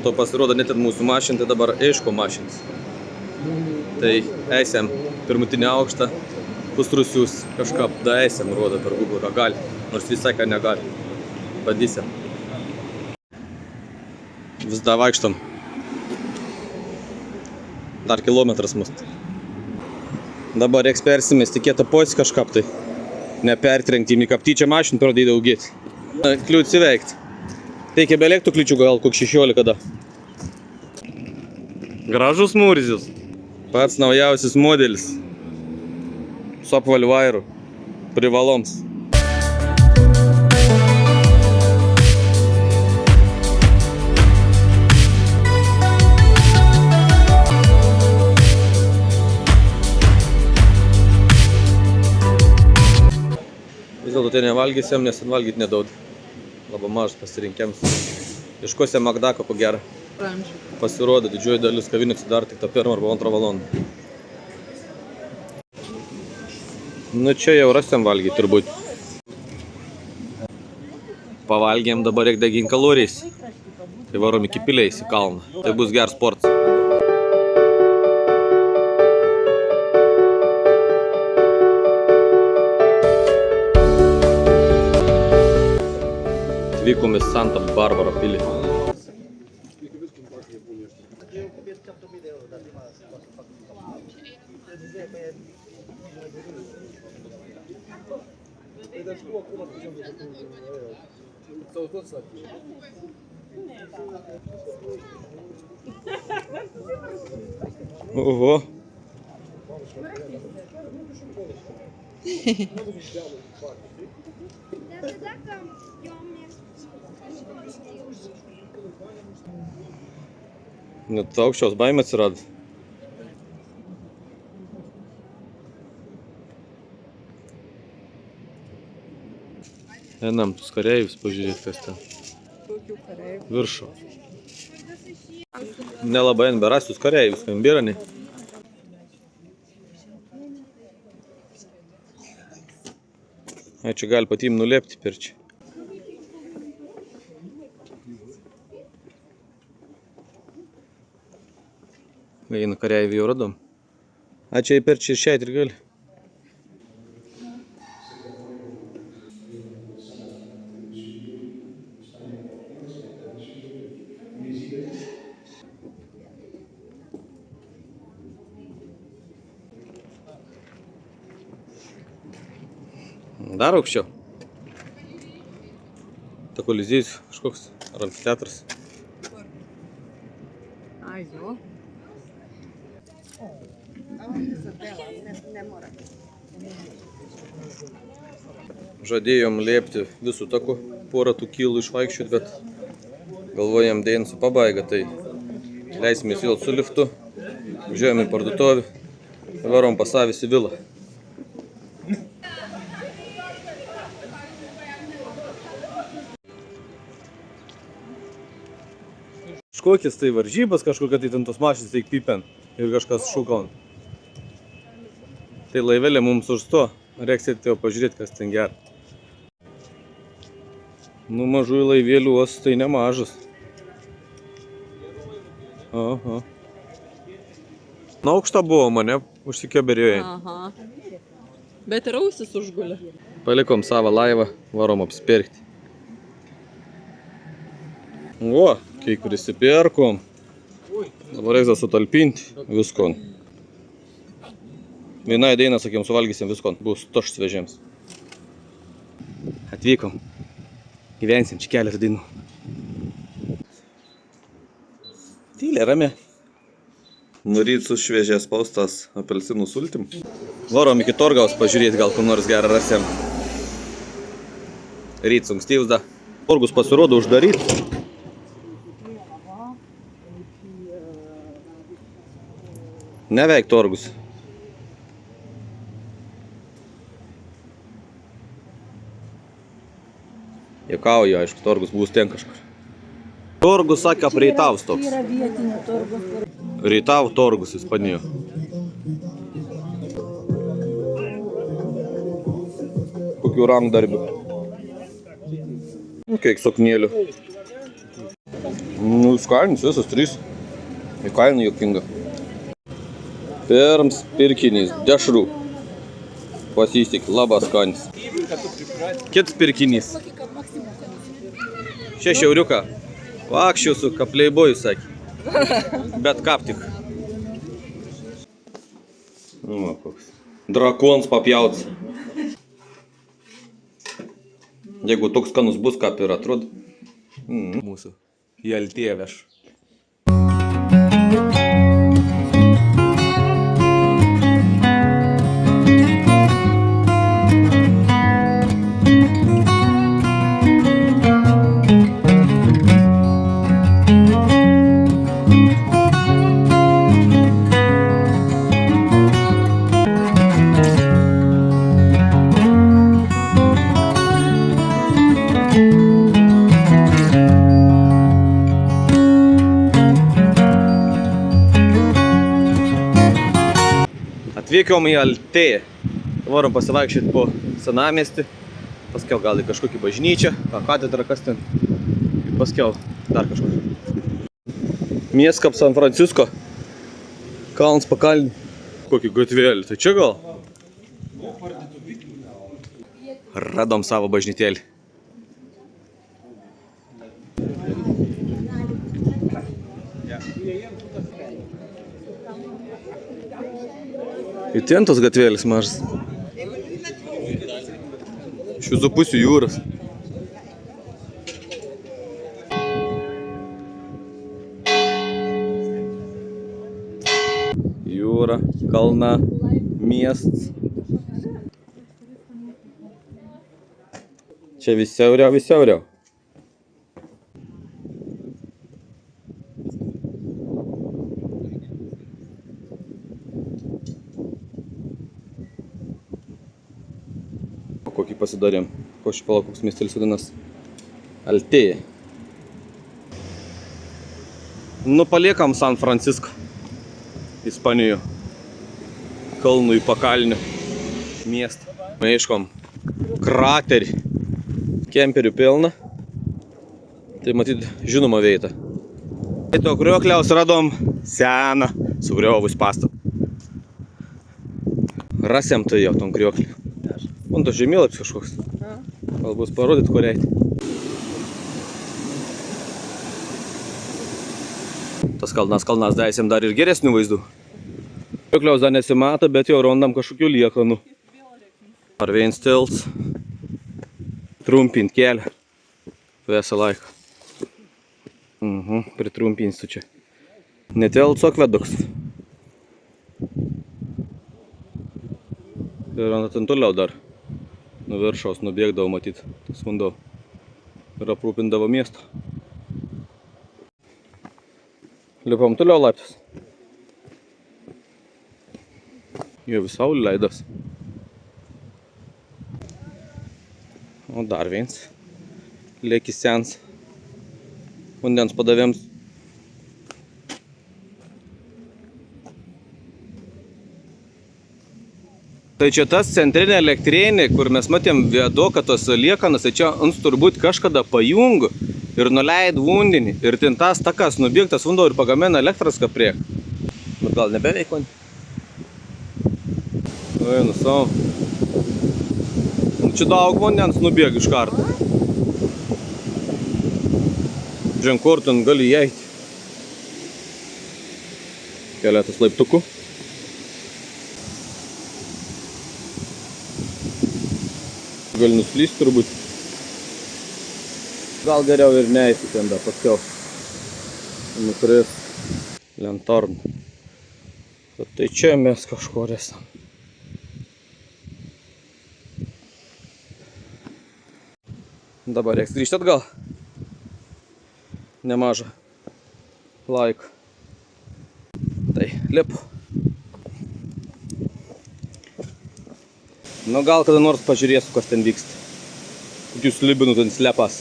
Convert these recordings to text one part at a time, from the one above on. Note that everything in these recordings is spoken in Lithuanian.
to pasirodo net ir mūsų mašinai, tai dabar aišku mašinas. Tai eisėm pirmutinį aukštą, pusrusius kažką daeisėm, rodo per Google, ką gali, nors visai ką negali. Padysėm. Vis dar vaikštom. Dar kilometras mus. Dabar reiks persimesti kietą pois kažkap tai. Nepertrenkti į kaptyčią mašiną pradėjo daugėti. Kliūtis įveikti. Reikia belėktų kliūčių gal kokį 16 da. Gražus Murzis. Pats naujausias modelis. Su apvaliu vairu. Privaloms. Vis dėlto tai nevalgysiam, nes ten valgyti nedaug. Labai mažas pasirinkėms. Iškosiam Magdako, ko gero. Pasirodo, didžioji dalis kavinių atsidaro tik tą 1 arba 2 valandą. Nu čia jau rasim valgyti turbūt. Pavalgėm, dabar reikia deginti kalorijas. Tai varom iki piliais į kalną. Tai bus geras sportas. Vykom į Santa Barbara pilį. Oho. Net aukščiaus baimė atsirado. Einam tus kareivius pažiūrėti, kas ten. Viršų. Nelabai berasi tus kareivius, kambirani. Čia gali patim nulėpti per čia. Eina kareivį jau radom. Čia į per čia išeit ir gali. Dar aukščiau. Ta kolizijus kažkoks ar amfiteatras. Ai, jo. Žadėjom liepti visų taku, porą tų kilų išvaikščiot, bet galvojam dėjant su pabaiga, tai leisimės vėl su liftu, važiuojam į parduotuvę, varom pas savęs į vilą. Kažkokias tai varžybas, kažkokia tai ten tos mašinas teik pipen ir kažkas šūkaun. Tai laivelė mums už to, reiks jau pažiūrėti, kas ten gera. Nu, mažųjų laivėlių uostas tai nemažas. Aha. Na, aukšta buvo mane, užsikėberėjo. Aha. Bet ir ausis užgulė. Palikom savo laivą, varom apsipirkti. O, kai prisipirkom. Dabar reikia sutalpinti viskon. Vieną dieną, sakėm, suvalgysim viskon. Bus tošs vežėms. Atvykom. Gyvensim čia keletą dienų. Tylė, rami. Nuryt su šviežiai spaustas apelsinų sultim. Varom iki Torgaus pažiūrėti, gal kur nors gerą rasim. Ryt sunkstyvs da. Torgus pasirodo uždaryt. Neveik Torgus. Juokauju, aišku, Torgus bus ten kažkur. Torgus sakė Reitavs toks. Reitav Torgus Ispanijo. Kokių rankdarbių. Kiek soknėlių. Nu, skaninis visas 3. Ir kaina jokinga. Pirms pirkinys, dešrų. Pasistik, labas skanis. Kits pirkinys. 6 euriuką. Vakščiau su kapleiboju, sakė. Bet kap tik. Nu, koks. Drakons papjauts. Jeigu toks skanus bus, kaip ir atrodo. Mūsų. Jaltie veš. Atvykom į Altėją. Varom pasivaikščioti po senamiestį. Paskiau gal į kažkokį bažnyčią, katedrą, kas ten. Ir paskiau dar kažkur. Miestas kaip San Francisko. Kalnas pakalnį. Kokį gatvėlį. Tai čia gal? Radom savo bažnytėlį. Ir ten tos gatvėlis mažas. Iš visų pusių jūras. Jūra, kalna, miestas. Čia vis siauriau, vis siauriau. Kokį pasidarėm. Košį palauk, koks miestelis vadinas. Altėja. Nu, paliekam San Francisco. Ispanijoje. Kalnų į pakalnių miestą. Maiškom kraterį. Kemperių pilna. Tai matyt, žinoma vieta. Tai to kriokliaus radom seną sugriovus pastatą. Rasėm tai jau tom krioklį. Von to žemėlapis kažkoks. Gal bus parodyt, kur eiti. Tas kalnas daisėm dar ir geresnių vaizdų. Kriokliaus dar nesimato, bet jau rondam kažkokių liekanų. Ar viens tilts. Trumpint kelią. Visą laiką. Pritrumpinsiu čia. Netelts akveduks. Ir ant ten toliau dar. Nuo viršaus nubėgdavo matyt. Tas vanduo. Ir aprūpindavo miestą. Lipam toliau laiptis. Jo vis saulė leidos. O dar viens. Lėkis sens. Vandens padavėms. Tai čia tas centrinė elektrinė, kur mes matėm viaduką tos liekanas, tai čia ant turbūt kažkada pajungo ir nuleid vandenį. Ir ten tas takas nubėgtas vanduo ir pagamina elektros kapriek. Bet gal nebeveiko? Einu savo. Čia daug vandens nubėg iš karto. Žin, kur ten gali įeiti. Keletas laiptukų. Gali nuslysti turbūt. Gal geriau ir neįsi ten dar paskiau. Nukris lentorn. Bet tai čia mes kažkur esam. Dabar reiks grįžti atgal. Nemažą laiką. Tai lipu. Nu gal kada nors pažiūrėsiu, kas ten vyksta. Kokius slibinų ten slepas.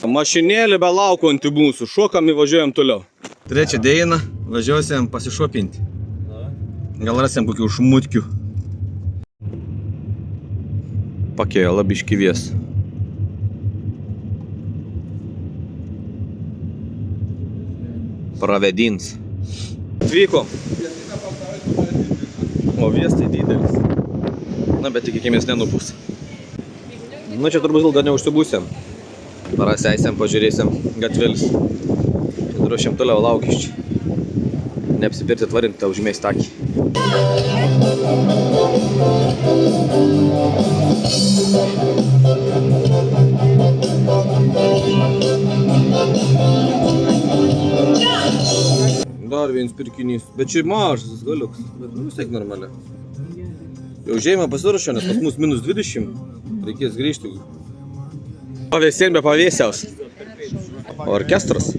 Mašinėlė be laukonti mūsų. Šokam ir važiuojam toliau. Trečią dieną važiuosim pasišopinti. Gal rasim kokių šmutkių. Pakėlė biškį vies. pravedins. Vyko. O viestai didelis. Na, bet tikėkimės nenupus. Nu, čia turbūt ilga neužsibūsim. Paraseisėm, pažiūrėsim gatvelis. Čia ruošiam toliau laukiščiai. Neapsipirti tvarint, tą užmės takį. Dar vienas pirkinys. Bet čia mažas galiuks. Bet vis tiek normaliai. Jau žiemą pasiruošė, nes pas mus minus 20. Reikės grįžti. Pavėsien be pavėsiaus. Orkestras.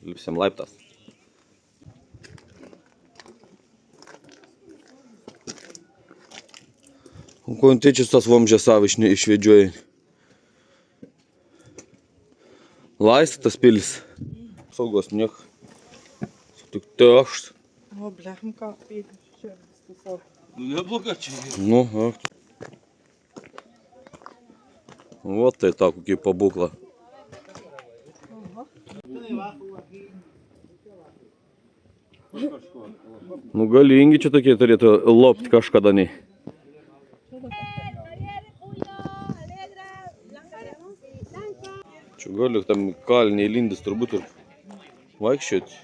Lipsim laiptas. Kontečius tas vamzdžias savo išvedžioja. Laistytas pilis. Saugos niek. Tik tešt. O, blechim ką pėti. Čia viskas. Nebloga čia. Nu, ak. Вот tai ta kokia pabūkla. Nu galingi čia tokie turėtų lopti kažkada nei. Čia galiu tam kalniai lindis turbūt ir vaikščioti.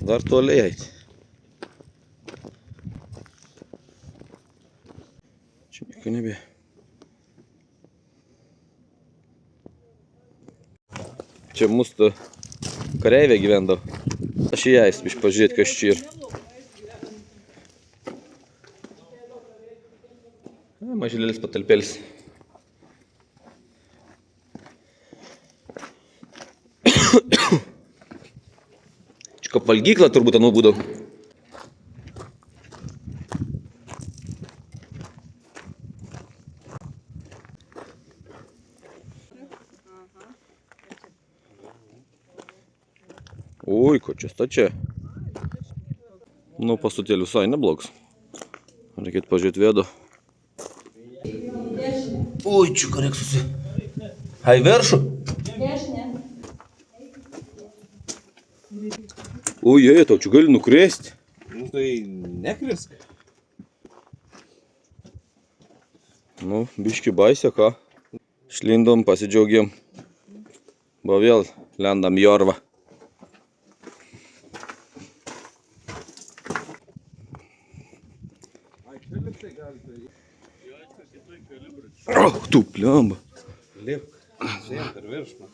Dar toliai eiti. Čia nieko nebė. Čia mūsų kareivė gyvendo. Aš į ją eis pažiūrėti, kas čia yra. Mažylėlis patalpėlis. Čia kaip valgykla turbūt anų būdavo. Oi, ko čia stačia. Nu, pastutėlį visai neblogs. Reikėtų pažiūrėti vėdo. Oi, čia ką reiksusi. Hai viršų. Oi, tau čia gali nukrėsti. Nu, tai nekrisk. Nu, biški baisė, ką. Šlindom, pasidžiaugiam. Ba vėl lendam į orvą. O, tu pliamba. Lipk. Sėm per viršmą.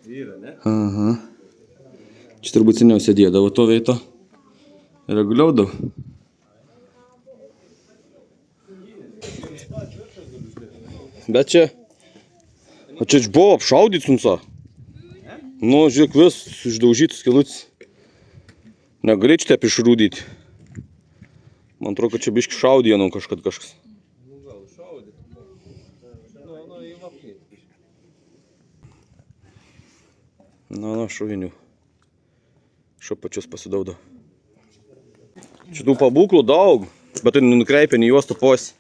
Yra, ne? Aha. Čia turbūt seniau sėdėdavo to veito. Reguliaudavo. Bet čia... O čia buvo apšaudyt sunsa. Nu, žiūrėk, vis išdaužytas kilutis. Negalėčiau taip išrūdyti. Man atrodo, kad čia biški šaudė kažkas. Nu, gal šaudė. Nu, į vapnėt. Na, šuvinių. Šo pačius pasidaudo. Čia tų pabūklų daug, bet tai nukreipia į juos taposi.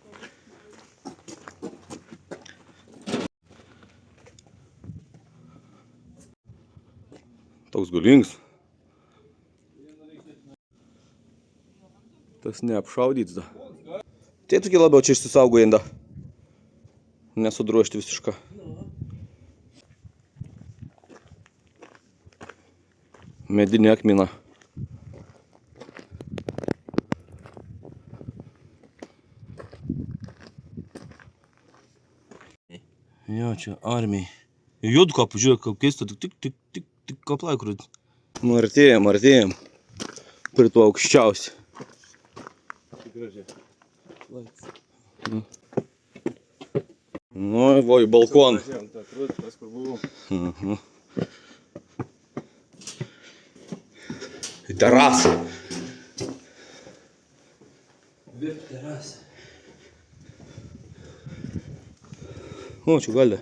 Toks galingas. Tas neapšaudyts da. Tie tokie labiau čia išsisaugoja da. Nesudrošti visišką. Medinė akmina. Jo, čia armijai. Judko, pažiūrėk, kaip keista, tik kaplai krūti. Artėjam. Prie to aukščiausiai. Gražiai. Nu, va, į balkoną. Ta krūtis, tas kur buvau. Į terasą. Terasą. O, čia gali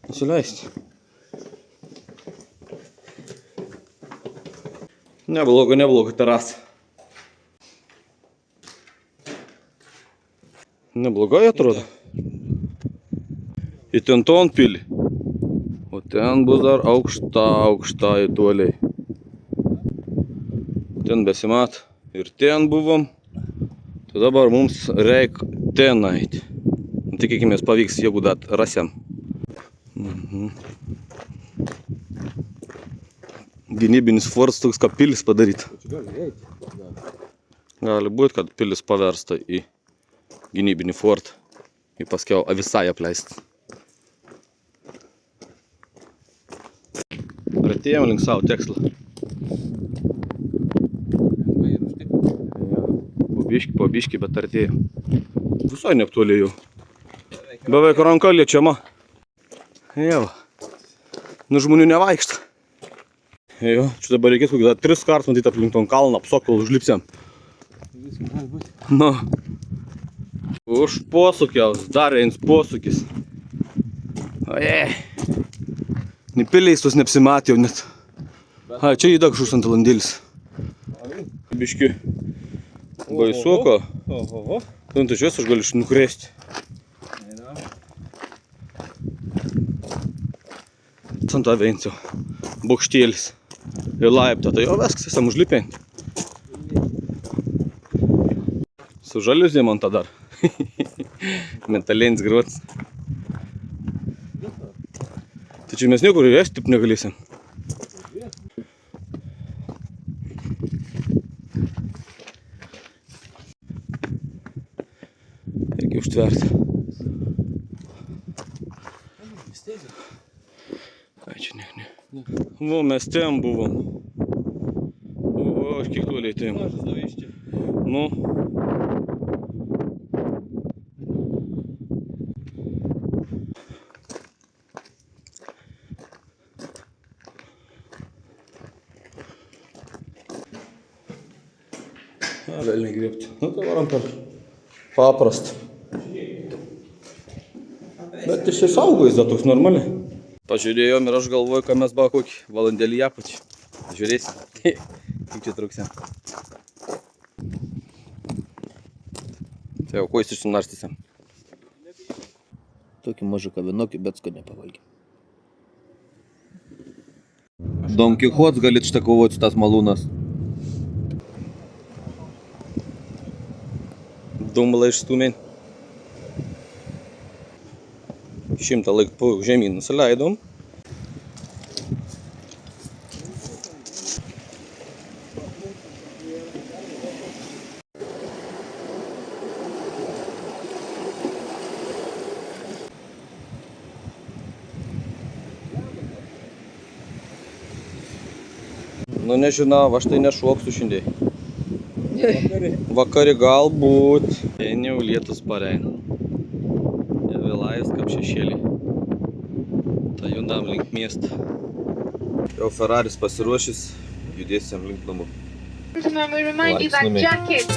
nusileisti. Nebloga terasa. Neblogai atrodo. Į ten pilį. O ten bus dar aukšta į toliai. Ten besimat. Ir ten buvom. Tai dabar mums reik ten eiti. Tikėkimės pavyks, jeigu dar rasiam. Gynybinis fortas toks, kaip pilis padaryta. Gali būti, kad pilis paversta į gynybinį fortą. Ir paskiau visai apleista. Artėjom link savo tikslą. Po biškį, bet artėjom. Visai netoli jau. Beveik ranka liečiama. Jau. Nu žmonių nevaikšta. Jo, čia dabar reikėtų kokį 3 kartus matyti aplink ton kalną, apsok, kol užlipsiam. Viskas gali būti. Nu. Už posūkiaus, dar eins posūkis. Ojei. Nepiliais tos neapsimatė jau net. A, čia įda kažkoks antalandėlis. Biški. Baisuko. Oho. Tu antažiuos, aš galiu nukrėsti. Canta veinciau. Bokštėlis. Ir laiptą. Tai jau viskas, esam užlipę. Su žaliuzėm ant tą dar. Metalinis grotas. Tačiau mes niekur įvesti taip negalėsim. Reikia užtverti. Ai, čia ne. Nu, mes ten buvom. O, aš kiek toliai ten. Nu. Vėl negriebti. Nu, tai varam per paprastą. Bet iš išaugo jis da toks normaliai. Pažiūrėjom ir aš galvoju, kad mes buvo kokį valandėlį apačiai. Žiūrėsim. Kaip čia truksim. Tai jau ko jis išsinarstysim. Tokį mažą kavinokį, bet skanę pavalgė. Don Kichots galit šitą kovoti tas malūnas. Dumblą išstūmėn. 100 laiptų žemyn nusileidom. Nu nežinau, aš tai nešoksiu šiandien. Vakari galbūt. Ten jau lietus pareina. Vėlais kaip šešėlį. Tai judam link miestą. Jau Ferraris pasiruošęs, judėsim link namų. Remind you that jacket